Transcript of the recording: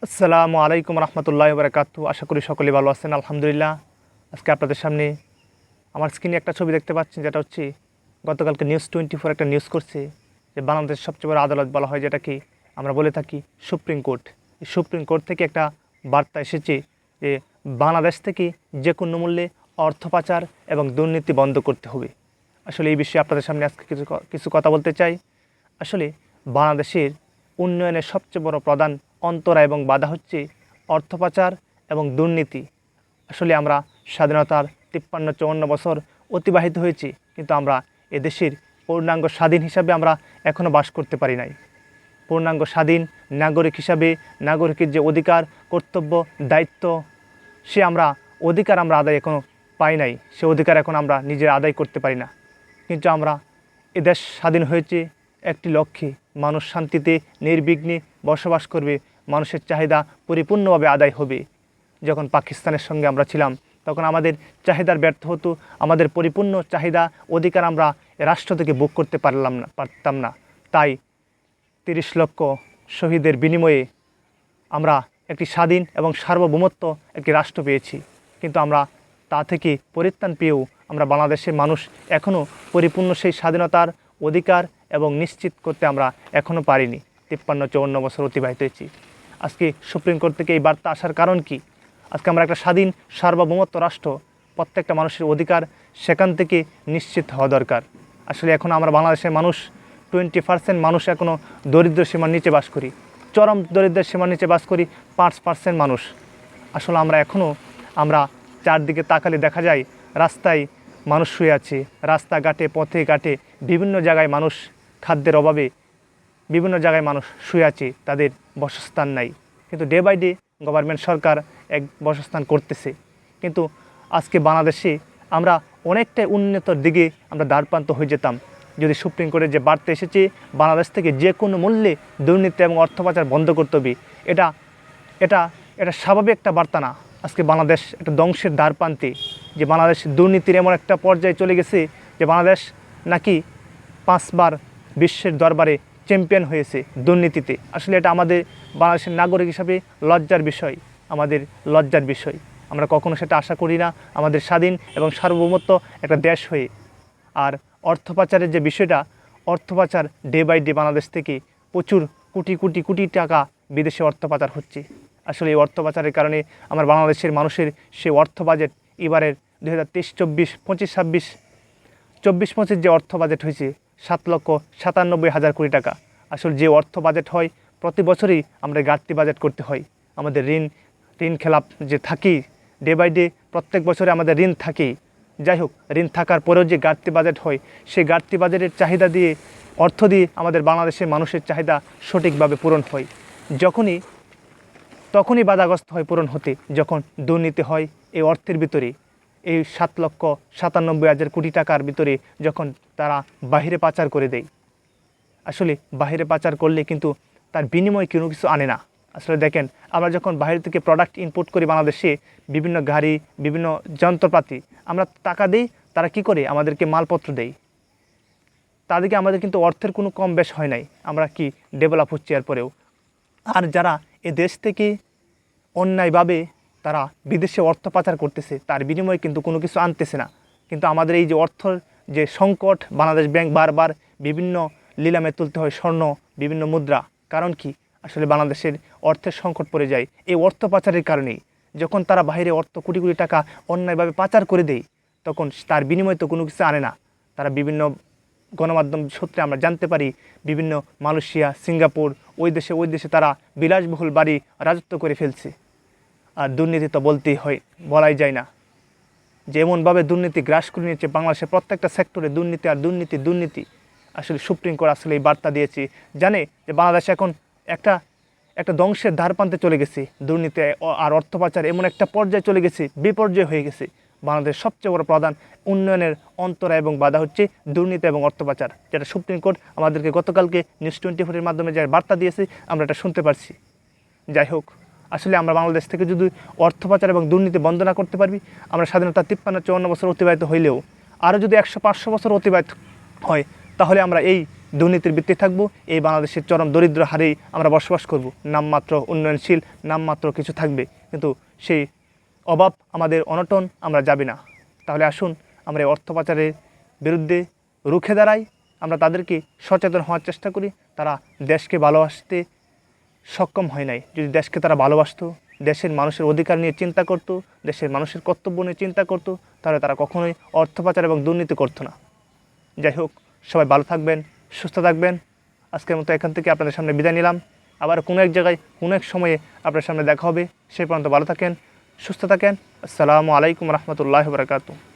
আসসালামু আলাইকুম রহমতুল্লাহি ওয়া বারাকাতুহু। আশা করি সকলে ভালো আছেন। আলহামদুলিল্লাহ। আজকে আপনাদের সামনে আমার স্ক্রিনে একটা ছবি দেখতে পাচ্ছেন, যেটা হচ্ছে গতকালকে নিউজ 24 একটা নিউজ করছে যে বাংলাদেশের সবচেয়ে বড় আদালত বলা হয়, যেটাকে আমরা বলে থাকি সুপ্রিম কোর্ট। এই সুপ্রিম কোর্ট থেকে একটা বার্তা এসেছে যে বাংলাদেশ থেকে যে কোনো মূল্যে অর্থ পাচার এবং দুর্নীতি বন্ধ করতে হবে। আসলে এই বিষয়ে আপনাদের সামনে আজকে কিছু কথা বলতে চাই। আসলে বাংলাদেশের উন্নয়নের সবচেয়ে বড় প্রধান অন্তরা এবং বাধা হচ্ছে অর্থ পাচার এবং দুর্নীতি। আসলে আমরা স্বাধীনতার 53-54 বছর অতিবাহিত হয়েছে, কিন্তু আমরা এদেশের পূর্ণাঙ্গ স্বাধীন হিসাবে আমরা এখনও বাস করতে পারি নাই। পূর্ণাঙ্গ স্বাধীন নাগরিক হিসাবে নাগরিকের যে অধিকার, কর্তব্য, দায়িত্ব, সে অধিকার আমরা আদায় এখনও পাই নাই। সে অধিকার এখন আমরা নিজে আদায় করতে পারি না। কিন্তু আমরা এদেশ স্বাধীন হয়েছে একটি লক্ষ্যে, মানুষ শান্তিতে নির্বিঘ্নে বসবাস করবে, মানুষের চাহিদা পরিপূর্ণভাবে আদায় হবে। যখন পাকিস্তানের সঙ্গে আমরা ছিলাম, তখন আমাদের চাহিদার ব্যর্থ হতো, আমাদের পরিপূর্ণ চাহিদা অধিকার আমরা রাষ্ট্র থেকে ভোগ করতে পারতাম না। তাই 30 লক্ষ শহীদের বিনিময়ে আমরা একটি স্বাধীন এবং সার্বভৌমত্ব একটি রাষ্ট্র পেয়েছি। কিন্তু আমরা তা থেকে পরিত্রাণ পেয়েও আমরা বাংলাদেশের মানুষ এখনও পরিপূর্ণ সেই স্বাধীনতার অধিকার এবং নিশ্চিত করতে আমরা এখনও পারিনি। 53-54 বছর অতিবাহিত হয়েছি। আজকে সুপ্রিম কোর্ট থেকে এই বার্তা আসার কারণ কি? আজকে আমরা একটা স্বাধীন সার্বভৌমত্ব রাষ্ট্র, প্রত্যেকটা মানুষের অধিকার সেখান থেকে নিশ্চিত হওয়া দরকার। আসলে এখন আমরা বাংলাদেশের মানুষ 20% মানুষ এখনও দরিদ্র সীমার নিচে বাস করি, চরম দরিদ্রের সীমার নিচে বাস করি 5% মানুষ। আসলে আমরা চারদিকে তাকালে দেখা যায় রাস্তায় মানুষ শুয়ে আছে, রাস্তাঘাটে পথে ঘাটে বিভিন্ন জায়গায় মানুষ খাদ্যের অভাবে বিভিন্ন জায়গায় মানুষ শুয়ে আছে, তাদের বাসস্থান নাই। কিন্তু ডে বাই ডে গভর্নমেন্ট সরকার এক বাসস্থান করতেছে। কিন্তু আজকে বাংলাদেশে আমরা অনেকটাই উন্নতর দিকে আমরা দ্বারপ্রান্ত হয়ে যেতাম যদি সুপ্রিম কোর্টের যে বার্তা এসেছে বাংলাদেশ থেকে যে কোনো মূল্যে দুর্নীতি এবং অর্থ পাচার বন্ধ করতে হবে, এটা এটা এটা স্বাভাবিক একটা বার্তা না। আজকে বাংলাদেশ একটা ধ্বংসের দ্বারপ্রান্তে, যে বাংলাদেশ দুর্নীতির এমন একটা পর্যায়ে চলে গেছে যে বাংলাদেশ নাকি 5 বার বিশ্বের দরবারে চ্যাম্পিয়ন হয়েছে দুর্নীতিতে। আসলে এটা আমাদের বাংলাদেশের নাগরিক হিসাবে লজ্জার বিষয়, আমাদের লজ্জার বিষয়। আমরা কখনো সেটা আশা করি না আমাদের স্বাধীন এবং সার্বভৌমত্ব একটা দেশ হয়ে। আর অর্থ পাচারের যে বিষয়টা, অর্থ পাচার ডে বাই ডে বাংলাদেশ থেকে প্রচুর কোটি কোটি কোটি টাকা বিদেশে অর্থ পাচার হচ্ছে। আসলে এই অর্থ পাচারের কারণে আমার বাংলাদেশের মানুষের সেই অর্থ বাজেট এবারের 2023-24, 25-26, 24-25 যে অর্থ বাজেট হয়েছে 7,97,000 কোটি টাকা। আসলে যে অর্থ বাজেট হয় প্রতি বছরই আমরা ঘাটতি বাজেট করতে হয়। আমাদের ঋণ খেলাপ যে থাকি ডে বাই ডে, প্রত্যেক বছরে আমাদের ঋণ থাকেই। যাই হোক, ঋণ থাকার পরেও যে ঘাটতি বাজেট হয়, সেই ঘাটতি বাজেটের চাহিদা দিয়ে, অর্থ দিয়ে আমাদের বাংলাদেশের মানুষের চাহিদা সঠিকভাবে পূরণ হয়। তখনই বাধাগ্রস্ত হয় পূরণ হতে, যখন দুর্নীতি হয় এই অর্থের ভিতরে, এই 7,97,000 কোটি টাকার ভিতরে যখন তারা বাহিরে পাচার করে দেয়। আসলে বাহিরে পাচার করলে কিন্তু তার বিনিময়ে কোনো কিছু আনে না। আসলে দেখেন, আমরা যখন বাইরে থেকে প্রোডাক্ট ইনপুট করি বাংলাদেশে, বিভিন্ন গাড়ি, বিভিন্ন যন্ত্রপাতি, আমরা টাকা দিই, তারা কি করে আমাদেরকে মালপত্র দেয়। তাদেরকে আমাদের কিন্তু অর্থের কোনো কম বেশ হয় নাই, আমরা কি ডেভেলপ হচ্ছে এরপরেও। আর যারা এ দেশ থেকে অন্যায়ভাবে তারা বিদেশে অর্থ পাচার করতেছে, তার বিনিময়ে কিন্তু কোনো কিছু আনতেছে না। কিন্তু আমাদের এই যে অর্থর যে সংকট, বাংলাদেশ ব্যাংক বারবার বিভিন্ন নিলামে তুলতে হয় স্বর্ণ, বিভিন্ন মুদ্রা। কারণ কি? আসলে বাংলাদেশের অর্থের সংকট পড়ে যায় এই অর্থ পাচারের কারণেই। যখন তারা বাইরে অর্থ কোটি কোটি টাকা অন্যায়ভাবে পাচার করে দেয়, তখন তার বিনিময়ে তো কোনো কিছু আনে না। তারা বিভিন্ন গণমাধ্যম সূত্রে আমরা জানতে পারি, বিভিন্ন মালয়েশিয়া, সিঙ্গাপুর, ওই দেশে তারা বিলাসবহুল বাড়ি রাজত্ব করে ফেলছে। আর দুর্নীতি তো বলতেই হয়, বলাই যায় না। যেমনভাবে দুর্নীতি গ্রাস করে নিয়েছে বাংলাদেশের প্রত্যেকটা সেক্টরে, দুর্নীতি আর দুর্নীতি। আসলে সুপ্রিম কোর্ট আসলে এই বার্তা দিয়েছে, জানে যে বাংলাদেশ এখন একটা ধ্বংসের ধারপ্রান্তে চলে গেছে। দুর্নীতি আর অর্থ পাচার এমন একটা পর্যায়ে চলে গেছে, বিপর্যয় হয়ে গেছে। বাংলাদেশ সবচেয়ে বড় প্রধান উন্নয়নের অন্তরা এবং বাধা হচ্ছে দুর্নীতি এবং অর্থ পাচার, যেটা সুপ্রিম কোর্ট আমাদেরকে গতকালকে নিউজ 24-এর মাধ্যমে যে বার্তা দিয়েছে আমরা এটা শুনতে পারছি। যাই হোক, আসলে আমরা বাংলাদেশ থেকে যদি অর্থ পাচার এবং দুর্নীতি বন্ধ না করতে পারবি, আমরা স্বাধীনতা 53-54 বছর অতিবাহিত হইলেও আরও যদি 100-500 বছর অতিবাহিত হয়, তাহলে আমরা এই দুর্নীতির ভিত্তি থাকবো, এই বাংলাদেশের চরম দরিদ্র হারেই আমরা বসবাস করব। নামমাত্র উন্নয়নশীল, নামমাত্র কিছু থাকবে, কিন্তু সেই অভাব আমাদের অনটন আমরা যাবে না। তাহলে আসুন আমরা এই অর্থ পাচারের বিরুদ্ধে রুখে দাঁড়াই, আমরা তাদেরকে সচেতন হওয়ার চেষ্টা করি। তারা দেশকে ভালোবাসতে সক্ষম হয় নাই। যদি দেশকে তারা ভালোবাসতো, দেশের মানুষের অধিকার নিয়ে চিন্তা করতো, দেশের মানুষের কর্তব্য নিয়ে চিন্তা করতো, তাহলে তারা কখনোই অর্থ পাচার এবং দুর্নীতি করতো না। যাই হোক, সবাই ভালো থাকবেন, সুস্থ থাকবেন। আজকের মতো এখান থেকে আপনাদের সামনে বিদায় নিলাম। আবার কোনো এক জায়গায় কোনো এক সময়ে আপনার সামনে দেখা হবে। সেই পর্যন্ত ভালো থাকেন, সুস্থ থাকেন। আসসালামু আলাইকুম রহমতুল্লাহি ওয়া বারাকাতুহু।